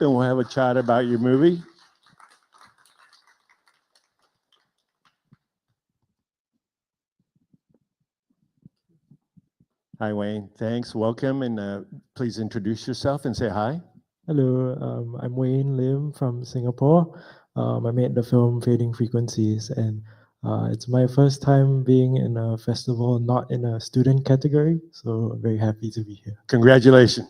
and we'll have a chat about your movie. Hi, Wayne. Thanks. Welcome. And please introduce yourself and say hi. Hello, I'm Wayne Lim from Singapore. I made the film Fading Frequencies, and it's my first time being in a festival, not in a student category, so very happy to be here. Congratulations.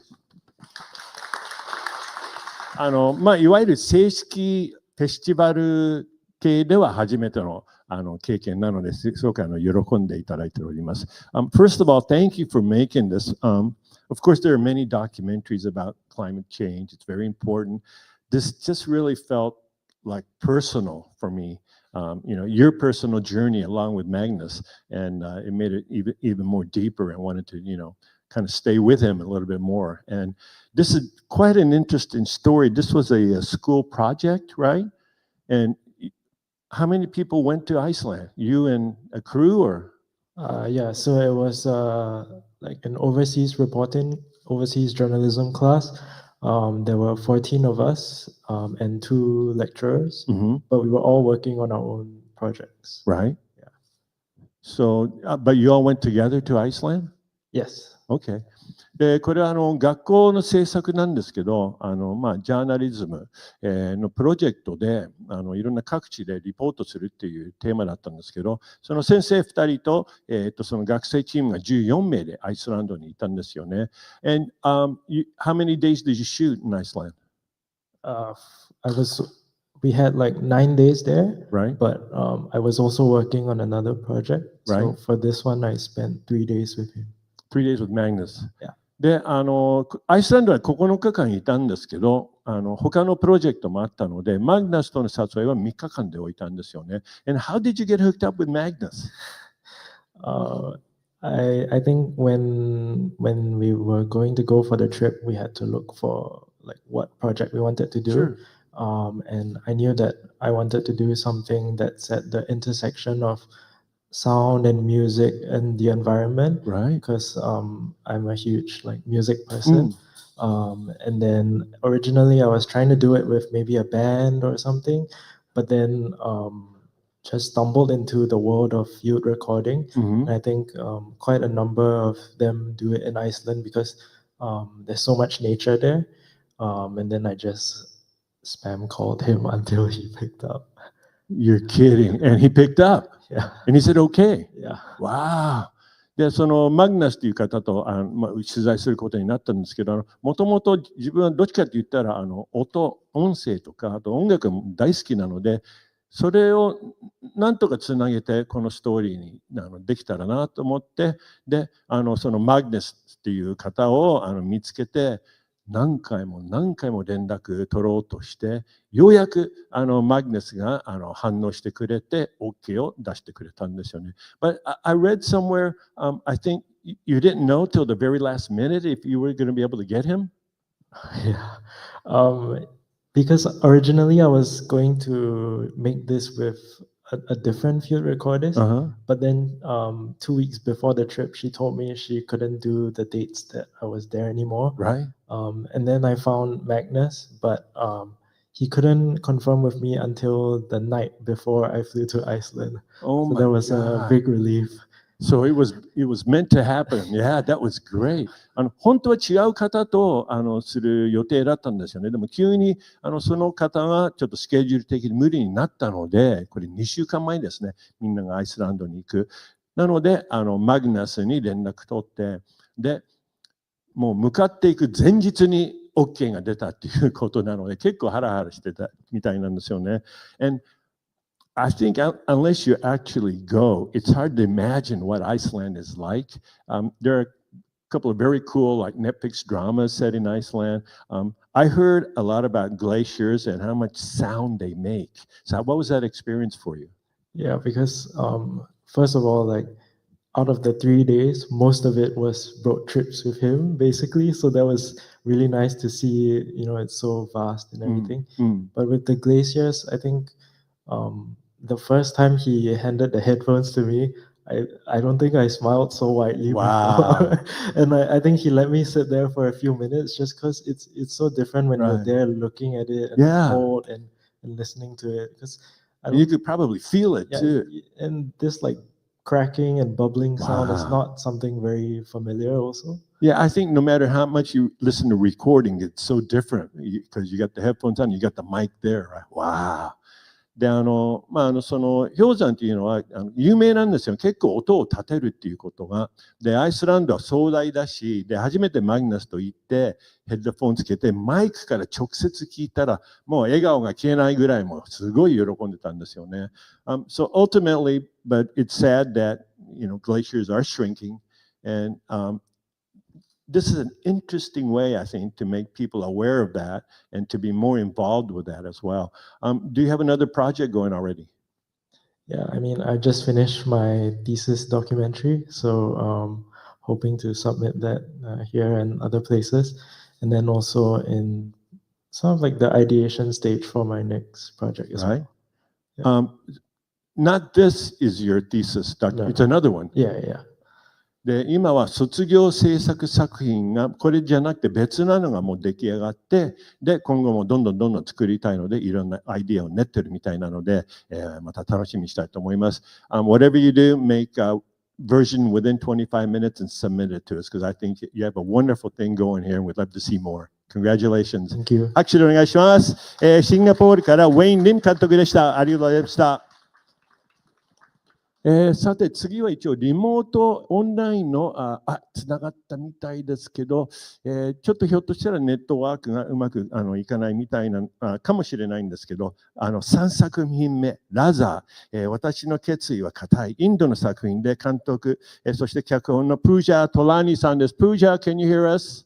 いわゆる正式フェスティバル系では初めての経験なので、すごく喜んでいただいております。First of all, thank you for making this. Of course, there are many documentaries about climate change. It's very important. This just really felt like personal for me. Your personal journey along with Magnus, and it made it even more deeper. I wanted to, kind of stay with him a little bit more. And this is quite an interesting story. This was a school project, right? And how many people went to Iceland? You and a crew, or? Yeah, so it was like an overseas journalism class. There were 14 of us and 2 lecturers, but we were all working on our own projects. Right. Yeah. So, but you all went together to Iceland? Yes. Okay. でこれは学校の制作なんですけど、ジャーナリズムのプロジェクトでいろんな各地でリポートするっていうテーマだったんですけど、その先生2人と、その学生チームが14名でアイスランドにいたんですよね。And how many days did you shoot in Iceland? We had like 9 days there, right? But I was also working on another project. Right. So for this one, I spent 3 days with him. 3 days with Magnus. Yeah. で、アイスランドは9日間いたんですけど、他のプロジェクトもあったので、マグナスとの撮影は3日間で置いたんですよね。And how did you get hooked up with Magnus? I think when we were going to go for the trip, we had to look for like what project we wanted to do. Sure. And I knew that I wanted to do something that's at the intersection of sound and music and the environment, right? Because I'm a huge like music person. And then originally I was trying to do it with maybe a band or something, but then just stumbled into the world of field recording. And I think quite a number of them do it in Iceland because there's so much nature there. And then I just spam called him until he picked up. You're kidding. And he picked up. Yeah. And he said, okay. Yeah. Wow. で、そのマグナスという方と取材することになったんですけど、もともと自分はどっちかって言ったら音声とかあと音楽も大好きなので、それをなんとかつなげてこのストーリーにできたらなと思って、でそのマグナスっていう方を見つけて、何回も連絡取ろうとして、ようやくマグネスが反応してくれて OK を出してくれたんですよね。But I read somewhere, I think you didn't know till the very last minute if you were going to be able to get him? Yeah. Because originally I was going to make this with a different field recordist, but then 2 weeks before the trip, she told me she couldn't do the dates that I was there anymore. Right. And then I found Magnus, but he couldn't confirm with me until the night before I flew to Iceland. Oh, so that was a big relief. So it was meant to happen. Yeah, that was great. 本当は違う方とする予定だったんですよね。でも急にその方がちょっとスケジュール的に無理になったので、これ2週間前ですね。みんながアイスランドに行く。なのでマグナスに連絡取って、でもう向かっていく前日に OK が出たっていうことなので、結構ハラハラしてたみたいなんですよね。And I think unless you actually go, it's hard to imagine what Iceland is like. There are a couple of very cool like Netflix dramas set in Iceland. I heard a lot about glaciers and how much sound they make. So what was that experience for you? Yeah, because first of all, like out of the 3 days, most of it was road trips with him, basically. So that was really nice to see, it's so vast and everything. But with the glaciers, I think the first time he handed the headphones to me, I don't think I smiled so widely Wow. before. And I think he let me sit there for a few minutes just because it's so different when you're Right. there looking at it and Yeah. the code and listening to it. Because You could probably feel it too. and this like cracking and bubbling sound is Wow. not something very familiar also. Yeah, I think no matter how much you listen to recording, it's so different because you got the headphones on, you got the mic there, right? Wow. で、その氷山っていうのは有名なんですよ。結構音を立てるっていうことが。で、アイスランドは壮大だし、で、初めてマグナスと言って、ヘッドフォンつけて、マイクから直接聞いたら、もう笑顔が消えないぐらい、もうすごい喜んでたんですよね。So ultimately, but it's sad that, glaciers are shrinking, and this is an interesting way, I think, to make people aware of that and to be more involved with that as well. Do you have another project going already? Yeah, I mean, I just finished my thesis documentary, so hoping to submit that here and other places, and then also in sort of like the ideation stage for my next project as Right. well. Not this is your thesis, No. it's another one. Yeah. で、今は卒業制作作品が、これじゃなくて別なのがもう出来上がって、で、今後もどんどん作りたいので、いろんなアイディアを練ってるみたいなので、また楽しみにしたいと思います。Whatever you do, make a version within 25 minutes and submit it to us, because I think you have a wonderful thing going here and we'd love to see more. Congratulations. Thank you. 拍手でお願いします。シンガポールからウェイン・リム監督でした。ありがとうございました。さて次は一応リモートオンラインのつながったみたいですけど、ちょっとひょっとしたらネットワークがうまくいかないみたいなかもしれないんですけど、3作品目ラザー、私の決意は固いインドの作品で監督、そして脚本のプージャー・トラニさんです。プージャー、can you hear us?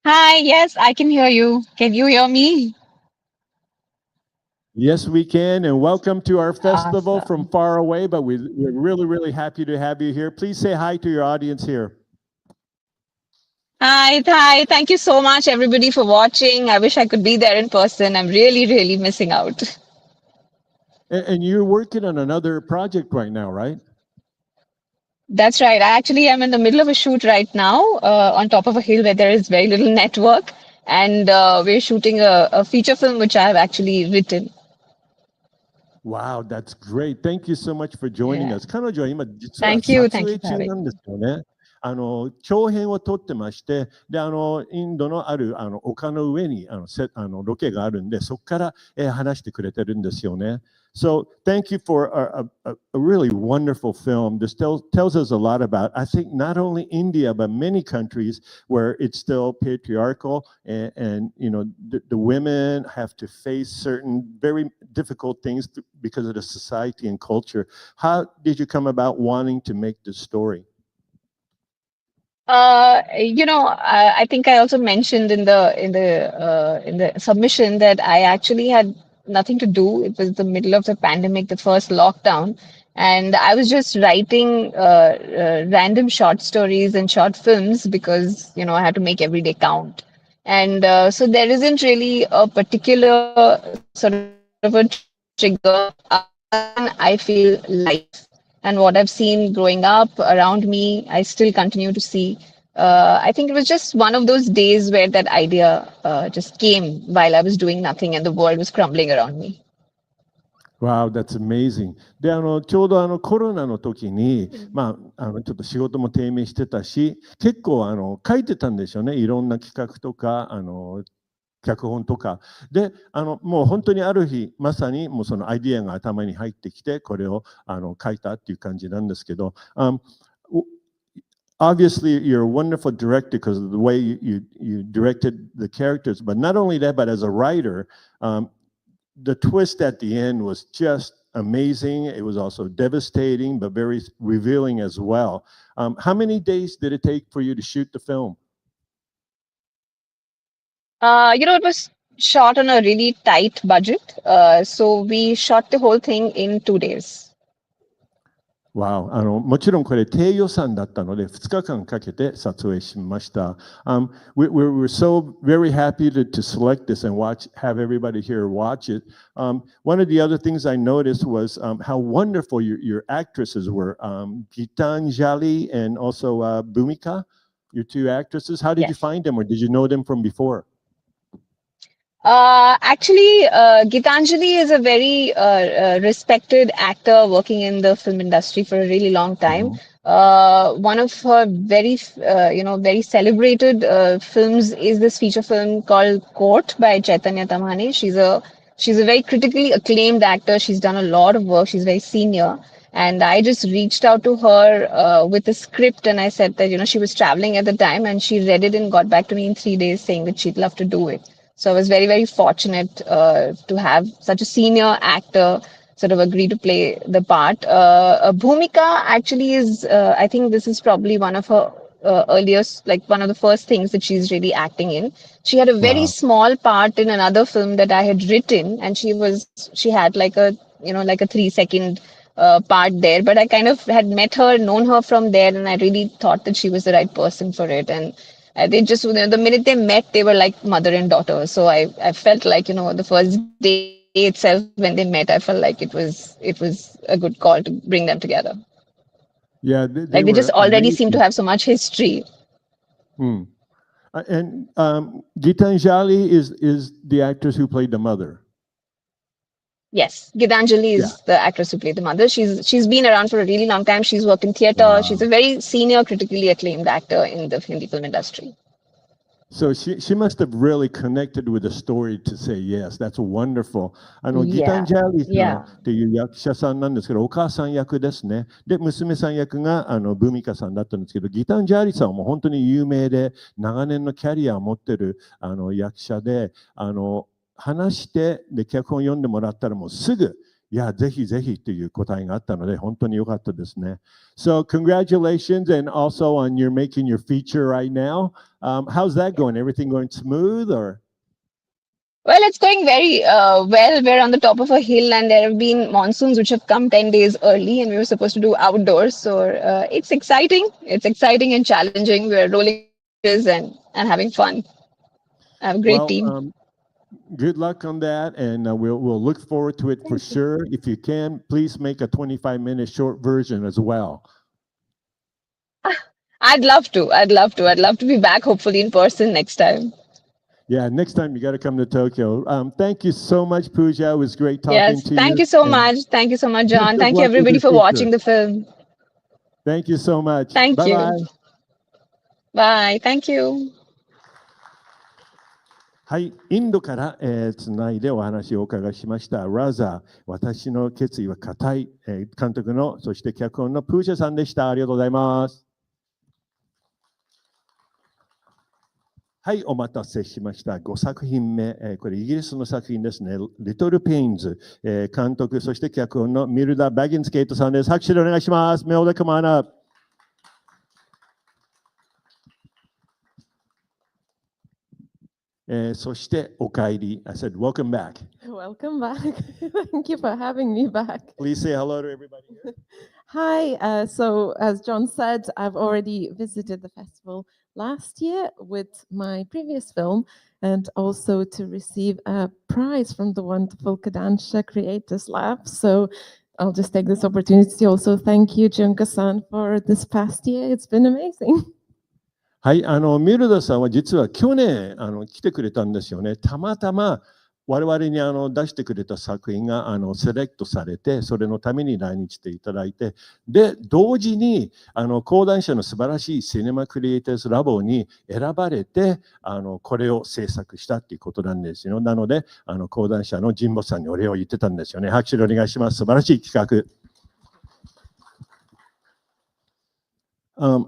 Hi, yes, I can hear you. Can you hear me? Yes, we can, and welcome to our festival Awesome. from far away, but we're really happy to have you here. Please say hi to your audience here. Hi. Thank you so much, everybody, for watching. I wish I could be there in person. I'm really missing out. And you're working on another project right now, right? That's right. I actually am in the middle of a shoot right now on top of a hill where there is very little network. And we're shooting a feature film which I have actually written. Wow, that's great. Thank you so much for joining us. 彼女は今実は Thank you. 撮 Thank 影 you for 中 having なん me. ですよね。長編を撮ってまして、でインドのある丘の上にロケがあるんで、そこから、話してくれてるんですよね。So thank you for a really wonderful film. This tells us a lot about, I think, not only India, but many countries where it's still patriarchal and the women have to face certain very difficult things because of the society and culture. How did you come about wanting to make this story? I think I also mentioned in the submission that I actually had nothing to do. It was the middle of the pandemic, the first lockdown, and I was just writing random short stories and short films because I had to make every day count. And so there isn't really a particular sort of a trigger I feel life and what I've seen growing up around me, I still continue to see. I think it was just one of those days where that idea just came while I was doing nothing and the world was crumbling around me. Wow, that's amazing. で、ちょうどコロナの時に、ちょっと仕事も低迷してたし、結構書いてたんですよね。いろんな企画とか、脚本とか。で、もう本当にある日、まさにもうそのアイディアが頭に入ってきて、これを書いたっていう感じなんですけど、obviously you're a wonderful director because of the way you directed the characters, but not only that, but as a writer, the twist at the end was just amazing. It was also devastating, but very revealing as well. How many days did it take for you to shoot the film? It was shot on a really tight budget. So we shot the whole thing in 2 days. Wow. もちろんこれ低予算だったので2日間かけて撮影しました。We're so very happy to select this and have everybody here watch it. One of the other things I noticed was how wonderful your actresses were. Gitanjali and also Bhumika, your two actresses. How did you Yes. find them, or did you know them from before? Actually, Gitanjali is a very respected actor working in the film industry for a really long time. One of her very celebrated films is this feature film called Court by Chaitanya Tamhane. She's a very critically acclaimed actor. She's done a lot of work. She's very senior. And I just reached out to her with a script, and I said that, she was traveling at the time, and she read it and got back to me in 3 days saying that she'd love to do it. So I was very, very fortunate to have such a senior actor sort of agree to play the part. Bhumika actually is, I think this is probably one of her earliest, like one of the first things that she's really acting in. She had a very Wow. small part in another film that I had written, and she had like a, like a 3 second part there. But I kind of had met her, known her from there, and I really thought that she was the right person for it. And they just, the minute they met, they were like mother and daughter. So I felt like, the first day itself when they met, I felt like it was a good call to bring them together. Yeah, Like they they just were already seem to amazing. have so much history. And Gitanjali is the actress who played the mother. Yes, Gitanjali Yeah. is the actress who played the mother. She's been around for a really long time. She's worked in theater. Wow. She's a very senior, critically acclaimed actor in the Hindi film industry. So she must have really connected with the story to say yes. That's wonderful. Yeah. ギタンジャーリーさん Yeah. っていう役者さんなんですけど、お母さん役ですね。で、娘さん役がブミカさんだったんですけど、ギタンジャーリーさんはもう本当に有名で、長年のキャリアを持ってる役者で、話して、で、脚本読んでもらったらもうすぐ、いや、ぜひぜひという答えがあったので、本当に良かったですね。So, congratulations, and also on your making your feature right now. How's that going? Everything going smooth, or? Well, it's going very well. We're on the top of a hill, and there have been monsoons which have come 10 days early, and we were supposed to do outdoors. So it's exciting. It's exciting and challenging. We're rolling bridges and having fun. I have a great team. Good luck on that, and we'll look forward to it for sure. If you can, please make a 25-minute short version as well. I'd love to. I'd love to be back, hopefully in person next time. Yeah, next time you got to come to Tokyo. Thank you so much, Pooja. It was great talking Yes, to you. thank you so much. Thank you so much, John. Best of Thank you, luck with everybody, your for feature. watching the film. Thank you so much. Thank you. Bye-bye. Bye. Thank you. はい、インドからつないでお話をお伺いしました。ラザー、私の決意は固い、監督の、そして脚本のプージャさんでした。ありがとうございます。はい、お待たせしました。5作品目、これイギリスの作品ですね。リトル・ペインズ、監督、そして脚本のミルダ・バギンスケートさんです。拍手でお願いします。メオダ・カマーナ。そしてお帰り。I said, welcome back. Welcome back. Thank you for having me back. Please say hello to everybody here. Hi. So as John said, I've already visited the festival last year with my previous film, and also to receive a prize from the wonderful Kodansha Creators Lab. So I'll just take this opportunity to also thank you, Junka-san, for this past year. It's been amazing. はい、ミルダさんは実は去年来てくれたんですよね。たまたま我々に出してくれた作品がセレクトされて、それのために来日していただいて、で同時に講談社の素晴らしいシネマクリエイターズラボに選ばれてこれを制作したっていうことなんですよ。なので講談社の神保さんにお礼を言ってたんですよね。拍手でお願いします。素晴らしい企画。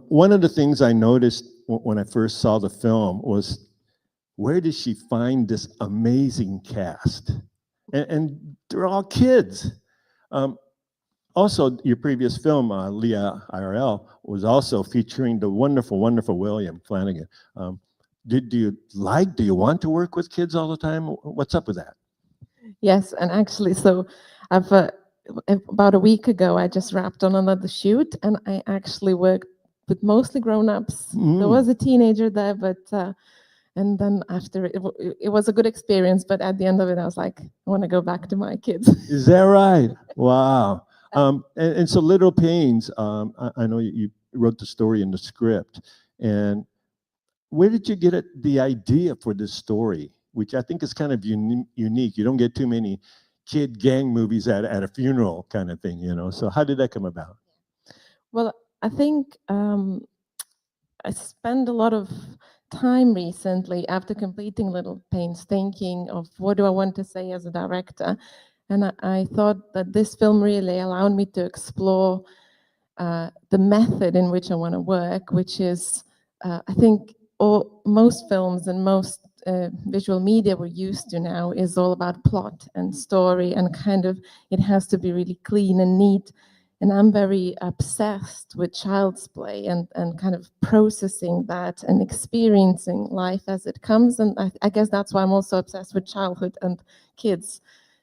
One of the things I noticed when I first saw the film was, where did she find this amazing cast? And they're all kids. Also, your previous film, Leah IRL, was also featuring the wonderful, wonderful William Flanagan. Do you want to work with kids all the time? What's up with that? Yes, and actually, so I've about a week ago, I just wrapped on another shoot, and I actually worked with mostly grown-ups. There was a teenager there, but and then after it was a good experience. But at the end of it, I was like, I want to go back to my kids. Is that right? Wow. And so Little Pains, I know you wrote the story in the script. And where did you get the idea for this story, which I think is kind of unique? You don't get too many kid gang movies at a funeral kind of thing, you know? So how did that come about? Well, I think I spent a lot of time recently after completing Little Pains thinking of what do I want to say as a director. And I thought that this film really allowed me to explore the method in which I want to work, which is, I think, most films and most visual media we're used to now is all about plot and story, and kind of it has to be really clean and neat. And I'm very obsessed with child's play and kind of processing that and experiencing life as it comes. And I guess that's why I'm also obsessed with childhood and kids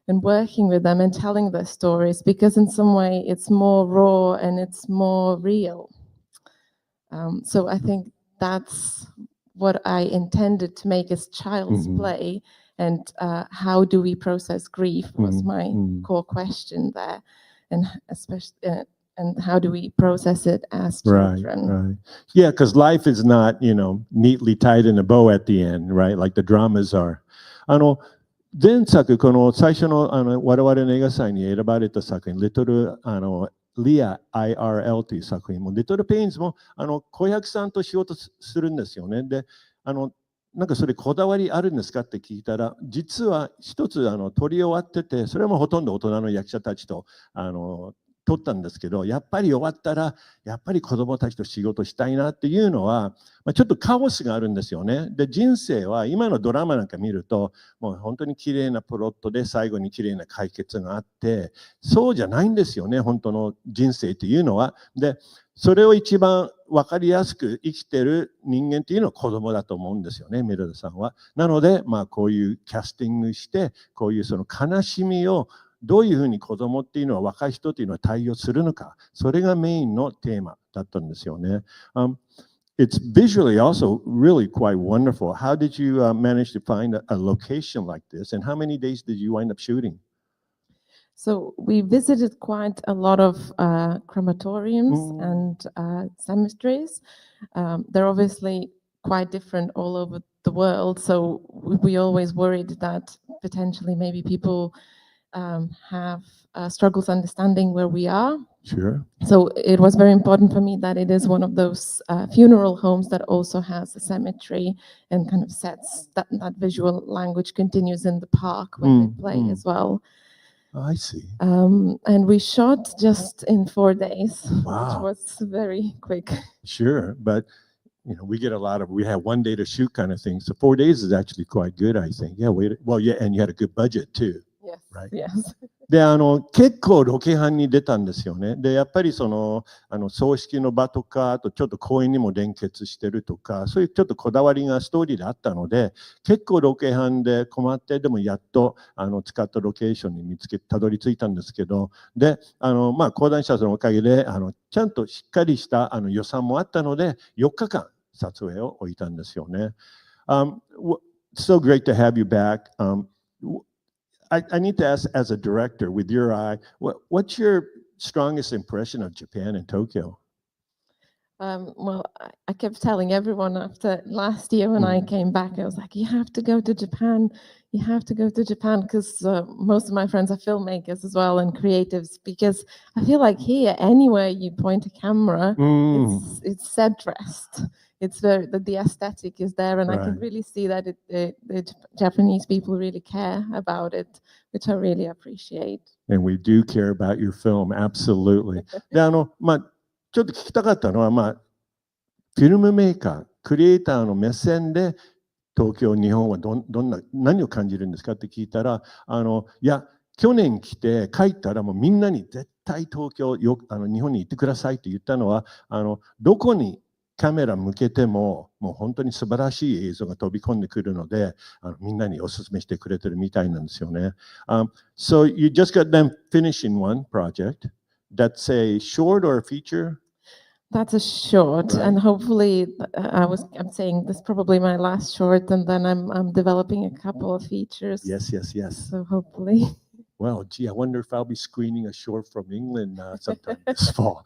and working with them and telling their stories, because in some way it's more raw and it's more real. So I think that's what I intended to make as child's play. And how do we process grief was my core question there. And especially, and how do we process it as children? Right. Yeah, because life is not, neatly tied in a bow at the end, right? Like the dramas are. 前作、この最初の、我々の映画祭に選ばれた作品、リア IRL という作品も、リトルペインズも子役さんと仕事するんですよね。で、なんかそれこだわりあるんですかって聞いたら、実は一つ撮り終わってて、それもほとんど大人の役者たちと撮ったんですけど、やっぱり終わったらやっぱり子どもたちと仕事したいなっていうのは、ちょっとカオスがあるんですよね。で、人生は今のドラマなんか見るともう本当に綺麗なプロットで最後に綺麗な解決があって、そうじゃないんですよね、本当の人生っていうのは。で、それを一番分かりやすく生きてる人間っていうのは子供だと思うんですよね、メルダさんは。なので、こういうキャスティングして、こういうその悲しみをどういうふうに子供っていうのは若い人っていうのは対応するのか、それがメインのテーマだったんですよね。It's visually also really quite wonderful. How did you manage to find a location like this, and how many days did you wind up shooting? So we visited quite a lot of crematoriums and cemeteries. They're obviously quite different all over the world. So we always worried that potentially maybe people have struggles understanding where we are. Sure. So it was very important for me that it is one of those funeral homes that also has a cemetery and kind of sets that visual language continues in the park when they play as well. I see. And we shot just in 4 days, Wow. which was very quick. Sure, but we get we have 1 day to shoot kind of thing. So 4 days is actually quite good, I think. Yeah, and you had a good budget too. Yes. Right. Yes. で、結構ロケハンに出たんですよね。で、やっぱり葬式の場とか、あとちょっと公園にも連結してるとか、そういうちょっとこだわりがストーリーであったので、結構ロケハンで困って、でもやっと使ったロケーションにたどり着いたんですけど、で、講談社さんのおかげで、ちゃんとしっかりした予算もあったので、4日間撮影を置いたんですよね。So great to have you back. I need to ask, as a director, with your eye, what's your strongest impression of Japan and Tokyo? Well, I kept telling everyone after last year when I came back, I was like, you have to go to Japan. You have to go to Japan, because most of my friends are filmmakers as well and creatives, because I feel like here, anywhere you point a camera, it's set dressed. It's the aesthetic is there, and I can really see that the Japanese people really care about it, which I really appreciate. And we do care about your film, absolutely. で、ちょっと聞きたかったのは、フィルムメーカー、クリエイターの目線で東京、日本は何を感じるんですかって聞いたら、いや、去年来て帰ったらもうみんなに絶対東京日本に行ってくださいって言ったのは、どこにカメラ向けても、もう本当に素晴らしい映像が飛び込んでくるので、みんなにお勧めしてくれてるみたいなんですよね。So you just got them finishing one project. That's a short or a feature? That's a short, Right. and hopefully, I'm saying this is probably my last short, and then I'm developing a couple of features. Yes, yes, yes. So hopefully. Well, gee, I wonder if I'll be screening a short from England sometime this fall.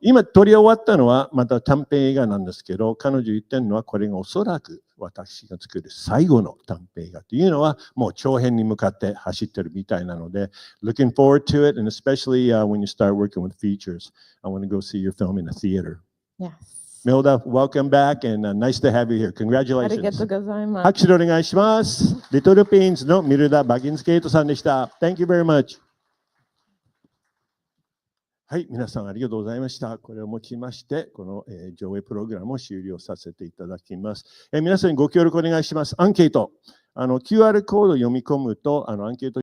今撮り終わったのはまた短編映画なんですけど、彼女言ってるのはこれがおそらく私が作る最後の短編映画というのはもう長編に向かって走ってるみたいなので、looking forward to it, and especially when you start working with features, I want to go see your film in a theater. Yes. Milda, welcome back, and nice to have you here. ありが Congratulations. とうございます。拍手でお願いします。リトルピーンズのミルダ・バギンスケートさんでした。Thank you very much. はい、皆さんありがとうございました。これをもちまして、この、上映プログラムを終了させていただきます。皆さんにご協力お願いします。アンケート。QR コードを読み込むと、アンケート